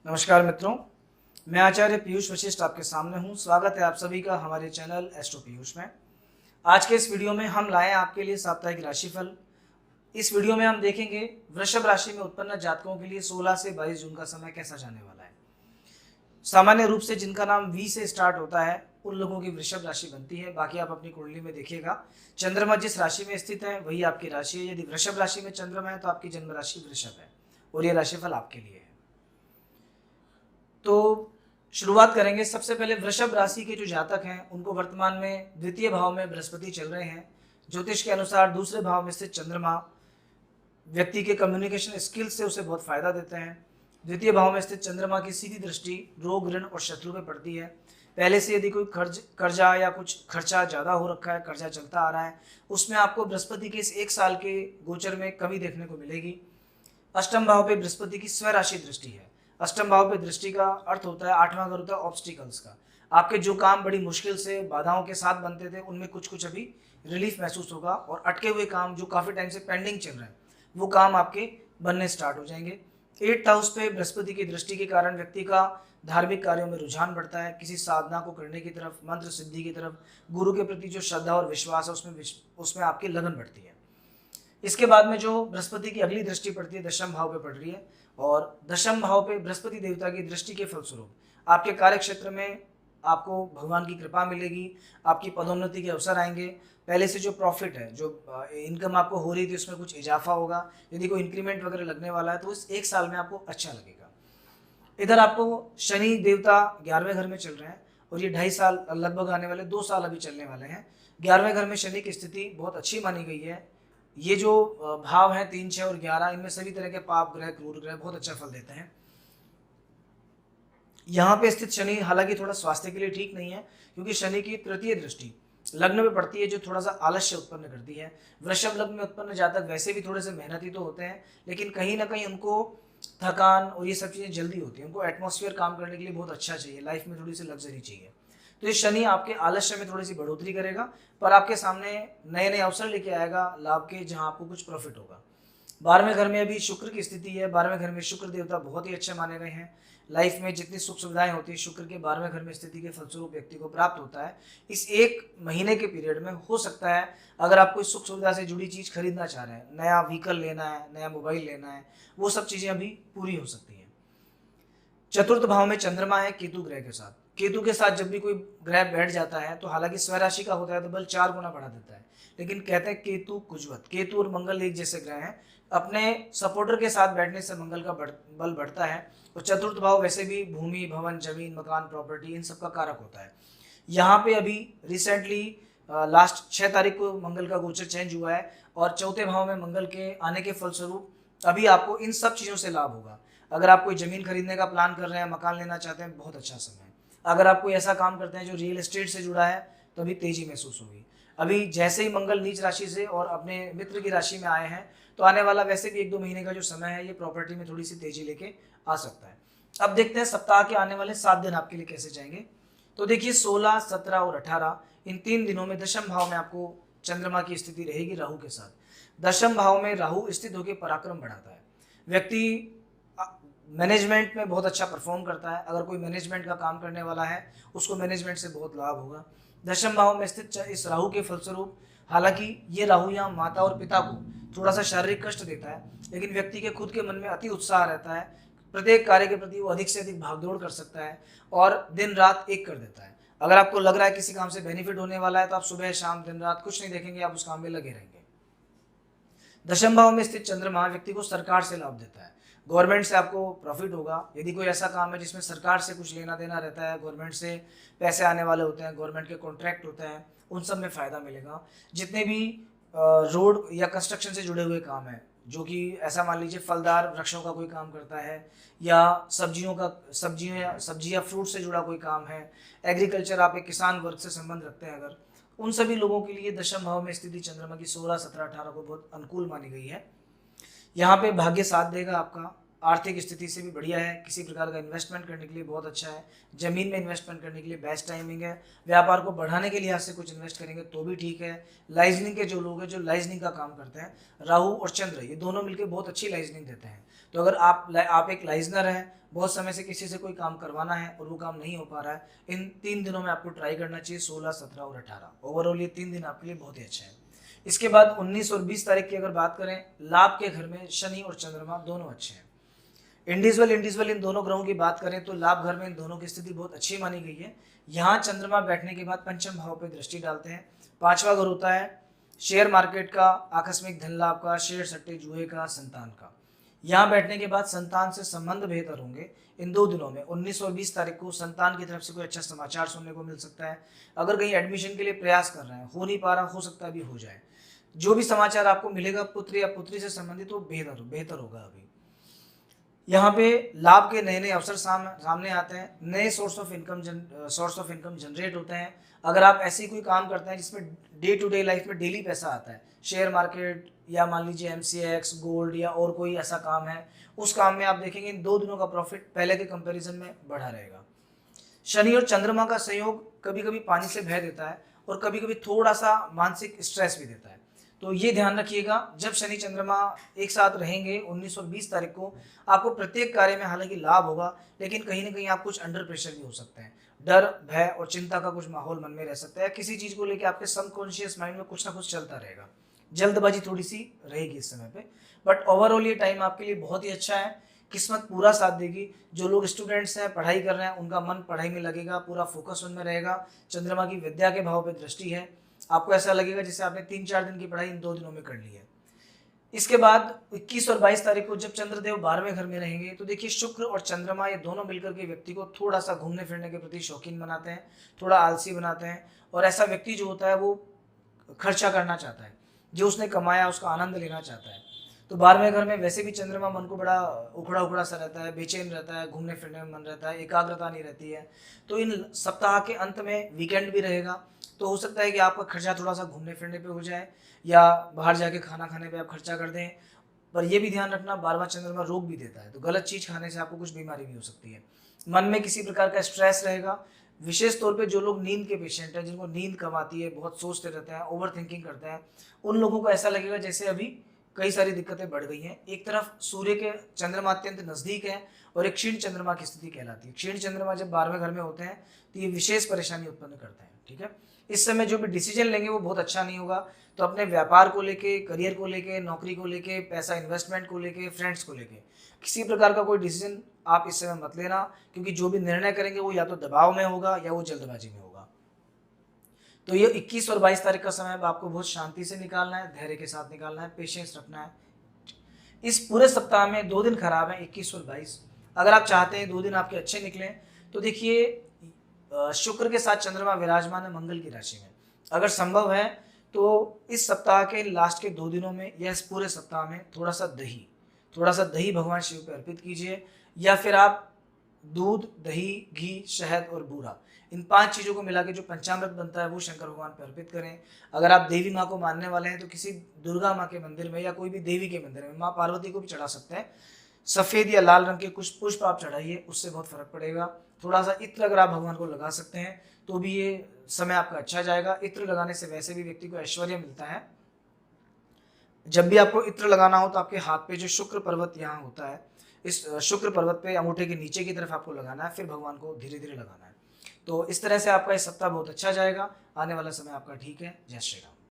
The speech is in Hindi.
नमस्कार मित्रों, मैं आचार्य पीयूष वशिष्ठ आपके सामने हूं। स्वागत है आप सभी का हमारे चैनल एस्ट्रो पीयूष में। आज के इस वीडियो में हम लाए आपके लिए साप्ताहिक राशिफल। इस वीडियो में हम देखेंगे वृषभ राशि में उत्पन्न जातकों के लिए 16 से 22 जून का समय कैसा जाने वाला है। सामान्य रूप से जिनका नाम वी से स्टार्ट होता है उन लोगों की वृषभ राशि बनती है। बाकी आप अपनी कुंडली में देखिएगा, चंद्रमा जिस राशि में स्थित है वही आपकी राशि है। यदि वृषभ राशि में चंद्रमा है तो आपकी जन्म राशि वृषभ है और ये राशिफल आपके लिए है। तो शुरुआत करेंगे। सबसे पहले वृषभ राशि के जो जातक हैं उनको वर्तमान में द्वितीय भाव में बृहस्पति चल रहे हैं। ज्योतिष के अनुसार दूसरे भाव में स्थित चंद्रमा व्यक्ति के कम्युनिकेशन स्किल्स से उसे बहुत फायदा देते हैं। द्वितीय भाव में स्थित चंद्रमा की सीधी दृष्टि रोग, ऋण और शत्रु पे पड़ती है। पहले से यदि कोई कर्जा या कुछ खर्चा ज़्यादा हो रखा है, कर्जा चलता आ रहा है, उसमें आपको बृहस्पति के इस 1 साल के गोचर में कमी देखने को मिलेगी। अष्टम भाव पे बृहस्पति की स्वराशि दृष्टि है। अष्टम भाव पे दृष्टि का अर्थ होता है, 8वां घर होता है ऑब्स्टिकल्स का। आपके जो काम बड़ी मुश्किल से बाधाओं के साथ बनते थे उनमें कुछ कुछ अभी रिलीफ महसूस होगा और अटके हुए काम जो काफ़ी टाइम से पेंडिंग चल रहे हैं वो काम आपके बनने स्टार्ट हो जाएंगे। 8th हाउस पे बृहस्पति की दृष्टि के कारण व्यक्ति का धार्मिक कार्यों में रुझान बढ़ता है। किसी साधना को करने की तरफ, मंत्र सिद्धि की तरफ, गुरु के प्रति जो श्रद्धा और विश्वास है उसमें आपकी लगन बढ़ती है। इसके बाद में जो बृहस्पति की अगली दृष्टि पड़ती है, दशम भाव पे पड़ रही है और दशम भाव पे बृहस्पति देवता की दृष्टि के फलस्वरूप आपके कार्य क्षेत्र में आपको भगवान की कृपा मिलेगी। आपकी पदोन्नति के अवसर आएंगे। पहले से जो प्रॉफिट है, जो इनकम आपको हो रही थी उसमें कुछ इजाफा होगा। यदि कोई इंक्रीमेंट वगैरह लगने वाला है तो इस 1 साल में आपको अच्छा लगेगा। इधर आपको शनि देवता 11वें घर में चल रहे हैं और ये 2.5 साल लगभग आने वाले, 2 साल अभी चलने वाले हैं। 11वें घर में शनि की स्थिति बहुत अच्छी मानी गई है। ये जो भाव हैं 3, 6 और 11, इनमें सभी तरह के पाप ग्रह, क्रूर ग्रह बहुत अच्छा फल देते हैं। यहाँ पे स्थित शनि हालांकि थोड़ा स्वास्थ्य के लिए ठीक नहीं है क्योंकि शनि की तृतीय दृष्टि लग्न में पड़ती है जो थोड़ा सा आलस्य उत्पन्न करती है। वृषभ लग्न में उत्पन्न जातक वैसे भी थोड़े से मेहनती तो होते हैं, लेकिन कहीं ना कहीं उनको थकान और ये सब चीज़ें जल्दी होती हैं। उनको एटमॉस्फेयर काम करने के लिए बहुत अच्छा चाहिए, लाइफ में थोड़ी सी लग्जरी चाहिए। तो ये शनि आपके आलस्य में थोड़ी सी बढ़ोतरी करेगा पर आपके सामने नए नए अवसर लेके आएगा लाभ के, जहाँ आपको कुछ प्रॉफिट होगा। 12वें घर में अभी शुक्र की स्थिति है। 12वें घर में शुक्र देवता बहुत ही अच्छे माने गए हैं। लाइफ में जितनी सुख सुविधाएं होती है शुक्र के 12वें घर में स्थिति के फलस्वरूप व्यक्ति को प्राप्त होता है। इस 1 महीने के पीरियड में हो सकता है अगर आप कोई सुख सुविधा से जुड़ी चीज़ खरीदना चाह रहे हैं, नया व्हीकल लेना है, नया मोबाइल लेना है, वो सब चीज़ें अभी पूरी हो सकती हैं। चतुर्थ भाव में चंद्रमा है केतु ग्रह के साथ। केतु के साथ जब भी कोई ग्रह बैठ जाता है तो हालांकि स्वराशि का होता है तो बल 4 गुना बढ़ा देता है, लेकिन कहते हैं केतु कुजवत, केतु और मंगल एक जैसे ग्रह हैं। अपने सपोर्टर के साथ बैठने से मंगल का बल बढ़ता है। और चतुर्थ भाव वैसे भी भूमि, भवन, जमीन, मकान, प्रॉपर्टी इन सब का कारक होता है। यहाँ पे अभी रिसेंटली लास्ट 6 तारीख को मंगल का गोचर चेंज हुआ है और चौथे भाव में मंगल के आने के फलस्वरूप अभी आपको इन सब चीज़ों से लाभ होगा। अगर आप कोई ज़मीन खरीदने का प्लान कर रहे हैं, मकान लेना चाहते हैं, बहुत अच्छा समय है। अगर आप कोई ऐसा काम करते हैं जो रियल एस्टेट से जुड़ा है तो अभी तेजी महसूस होगी। अभी जैसे ही मंगल नीच राशि से और अपने मित्र की राशि में आए हैं तो आने वाला वैसे भी 1-2 महीने का जो समय है ये प्रॉपर्टी में थोड़ी सी तेजी लेके आ सकता है। अब देखते हैं सप्ताह के आने वाले 7 दिन आपके लिए कैसे जाएंगे। तो देखिए 16, 17 और 18 इन 3 दिनों में दशम भाव में आपको चंद्रमा की स्थिति रहेगी राहु के साथ। दशम भाव में राहु स्थित होकर पराक्रम बढ़ाता है। व्यक्ति मैनेजमेंट में बहुत अच्छा परफॉर्म करता है। अगर कोई मैनेजमेंट का काम करने वाला है उसको मैनेजमेंट से बहुत लाभ होगा। दशम भाव में स्थित इस राहु के फलस्वरूप हालांकि ये राहु यहाँ माता और पिता को थोड़ा सा शारीरिक कष्ट देता है, लेकिन व्यक्ति के खुद के मन में अति उत्साह रहता है। प्रत्येक कार्य के प्रति वो अधिक से अधिक भागदौड़ कर सकता है और दिन रात एक कर देता है। अगर आपको लग रहा है किसी काम से बेनिफिट होने वाला है तो आप सुबह शाम दिन रात कुछ नहीं देखेंगे, आप उस काम में लगे रहेंगे। दशम भाव में स्थित चंद्रमा व्यक्ति को सरकार से लाभ देता है। गवर्नमेंट से आपको प्रॉफिट होगा। यदि कोई ऐसा काम है जिसमें सरकार से कुछ लेना देना रहता है, गवर्नमेंट से पैसे आने वाले होते हैं, गवर्नमेंट के कॉन्ट्रैक्ट होते हैं, उन सब में फ़ायदा मिलेगा। जितने भी रोड या कंस्ट्रक्शन से जुड़े हुए काम हैं, जो कि ऐसा मान लीजिए फलदार वृक्षों का कोई काम करता है या सब्जियाँ फ्रूट से जुड़ा कोई काम है, एग्रीकल्चर, आप एक किसान वर्ग से संबंध रखते हैं अगर, उन सभी लोगों के लिए दशम भाव में स्थिति चंद्रमा की 16, 17, 18 को बहुत अनुकूल मानी गई है। यहाँ पे भाग्य साथ देगा आपका। आर्थिक स्थिति से भी बढ़िया है, किसी प्रकार का इन्वेस्टमेंट करने के लिए बहुत अच्छा है, जमीन में इन्वेस्टमेंट करने के लिए बेस्ट टाइमिंग है, व्यापार को बढ़ाने के लिहाज से कुछ इन्वेस्ट करेंगे तो भी ठीक है। लाइजनिंग के जो लोग हैं जो लाइजनिंग का काम करते हैं, राहु और चंद्र ये दोनों मिलकर बहुत अच्छी लाइजनिंग देते हैं। तो अगर आप एक लाइजनर हैं, बहुत समय से किसी से कोई काम करवाना है और वो काम नहीं हो पा रहा है, इन 3 दिनों में आपको ट्राई करना चाहिए, 16, 17 और 18। ओवरऑल ये 3 दिन आपके लिए बहुत ही अच्छा है। इसके बाद 19 और 20 तारीख की अगर बात करें, लाभ के घर में शनि और चंद्रमा दोनों अच्छे हैं। इंडिविजुअल इन दोनों ग्रहों की बात करें तो लाभ घर में इन दोनों की स्थिति बहुत अच्छी मानी गई है। यहाँ चंद्रमा बैठने के बाद पंचम भाव पे दृष्टि डालते हैं। 5वां घर होता है शेयर मार्केट का, आकस्मिक धन लाभ का, शेयर सट्टे जुए का, संतान का। यहाँ बैठने के बाद संतान से संबंध बेहतर होंगे। इन 2 दिनों में 19 और 20 तारीख को संतान की तरफ से कोई अच्छा समाचार सुनने को मिल सकता है। अगर कहीं एडमिशन के लिए प्रयास कर रहे हैं, हो नहीं पा रहा, हो सकता है अभी हो जाए। जो भी समाचार आपको मिलेगा पुत्र या पुत्री से संबंधित वो बेहतर होगा। अभी यहाँ पे लाभ के नए नए अवसर सामने आते हैं, नए सोर्स ऑफ इनकम जनरेट होते हैं। अगर आप ऐसी कोई काम करते हैं जिसमें डे टू डे लाइफ में डेली पैसा आता है, शेयर मार्केट या मान लीजिए MCX, गोल्ड या और कोई ऐसा काम है, उस काम में आप देखेंगे इन 2 दिनों का प्रॉफिट पहले के कंपैरिजन में बढ़ा रहेगा। शनि और चंद्रमा का संयोग कभी कभी पानी से बह देता है और कभी कभी थोड़ा सा मानसिक स्ट्रेस भी देता है। तो ये ध्यान रखिएगा, जब शनि चंद्रमा एक साथ रहेंगे 19 और 20 तारीख को, आपको प्रत्येक कार्य में हालांकि लाभ होगा, लेकिन कहीं ना कहीं आप कुछ अंडर प्रेशर भी हो सकते हैं। डर, भय और चिंता का कुछ माहौल मन में रह सकता है। किसी चीज को लेकर आपके सबकॉन्शियस माइंड में कुछ ना कुछ चलता रहेगा। जल्दबाजी थोड़ी सी रहेगी इस समय पे, बट ओवरऑल ये टाइम आपके लिए बहुत ही अच्छा है। किस्मत पूरा साथ देगी। जो लोग स्टूडेंट्स हैं, पढ़ाई कर रहे हैं, उनका मन पढ़ाई में लगेगा, पूरा फोकस उनमें रहेगा। चंद्रमा की विद्या के भाव पे दृष्टि है, आपको ऐसा लगेगा जैसे आपने 3-4 दिन की पढ़ाई इन 2 दिनों में कर ली है। इसके बाद 21 और 22 तारीख को जब चंद्रदेव 12वें घर में रहेंगे, तो देखिए शुक्र और चंद्रमा ये दोनों मिलकर के व्यक्ति को थोड़ा सा घूमने फिरने के प्रति शौकीन बनाते हैं, थोड़ा आलसी बनाते हैं। और ऐसा व्यक्ति जो होता है वो खर्चा करना चाहता है, जो उसने कमाया उसका आनंद लेना चाहता है। तो 12वें घर में वैसे भी चंद्रमा मन को बड़ा उखड़ा सा रहता है, बेचैन रहता है, घूमने फिरने में मन रहता है, एकाग्रता नहीं रहती है। तो इन सप्ताह के अंत में वीकेंड भी रहेगा, तो हो सकता है कि आपका खर्चा थोड़ा सा घूमने फिरने पे हो जाए या बाहर जाके खाना खाने पे आप खर्चा कर दें। पर यह भी ध्यान रखना, 12वां चंद्रमा रोग भी देता है, तो गलत चीज़ खाने से आपको कुछ बीमारी भी हो सकती है। मन में किसी प्रकार का स्ट्रेस रहेगा। विशेष तौर पे जो लोग नींद के पेशेंट हैं, जिनको नींद कम आती है, बहुत सोचते रहते हैं, ओवर थिंकिंग करते हैं, उन लोगों को ऐसा लगेगा जैसे अभी कई सारी दिक्कतें बढ़ गई हैं। एक तरफ सूर्य के चंद्रमा अत्यंत नजदीक है और एक क्षीण चंद्रमा की स्थिति कहलाती है। क्षीण चंद्रमा जब 12वें घर में होते हैं तो ये विशेष परेशानी उत्पन्न करते हैं। ठीक है, इस समय जो भी डिसीजन लेंगे वो बहुत अच्छा नहीं होगा। तो अपने व्यापार को लेके, करियर को लेके, नौकरी को लेके, पैसा इन्वेस्टमेंट को लेके, फ्रेंड्स को लेके किसी प्रकार का कोई डिसीजन आप इस समय मत लेना, क्योंकि जो भी निर्णय करेंगे वो या तो दबाव में होगा या वो जल्दबाजी में होगा। तो ये 21 और 22 तारीख का समय आपको बहुत शांति से निकालना है, धैर्य के साथ निकालना है, पेशेंस रखना है। इस पूरे सप्ताह में 2 दिन खराब हैं, 21 और 22। अगर आप चाहते हैं 2 दिन आपके अच्छे निकले, तो देखिए शुक्र के साथ चंद्रमा विराजमान है मंगल की राशि में। अगर संभव है तो इस सप्ताह के लास्ट के 2 दिनों में या इस पूरे सप्ताह में थोड़ा सा दही भगवान शिव पे अर्पित कीजिए, या फिर आप दूध, दही, घी, शहद और बूरा, इन 5 चीज़ों को मिला के जो पंचामृत बनता है वो शंकर भगवान पर अर्पित करें। अगर आप देवी माँ को मानने वाले हैं तो किसी दुर्गा माँ के मंदिर में या कोई भी देवी के मंदिर में, माँ पार्वती को भी चढ़ा सकते हैं, सफ़ेद या लाल रंग के कुछ पुष्प आप चढ़ाइए, उससे बहुत फर्क पड़ेगा। थोड़ा सा इत्र अगर आप भगवान को लगा सकते हैं तो भी ये समय आपका अच्छा जाएगा। इत्र लगाने से वैसे भी व्यक्ति को ऐश्वर्य मिलता है। जब भी आपको इत्र लगाना हो तो आपके हाथ पे जो शुक्र पर्वत यहाँ होता है, इस शुक्र पर्वत पे अंगूठे के नीचे की तरफ आपको लगाना है, फिर भगवान को धीरे धीरे लगाना है। तो इस तरह से आपका इस सप्ताह बहुत अच्छा जाएगा। आने वाला समय आपका ठीक है। जय श्री राम।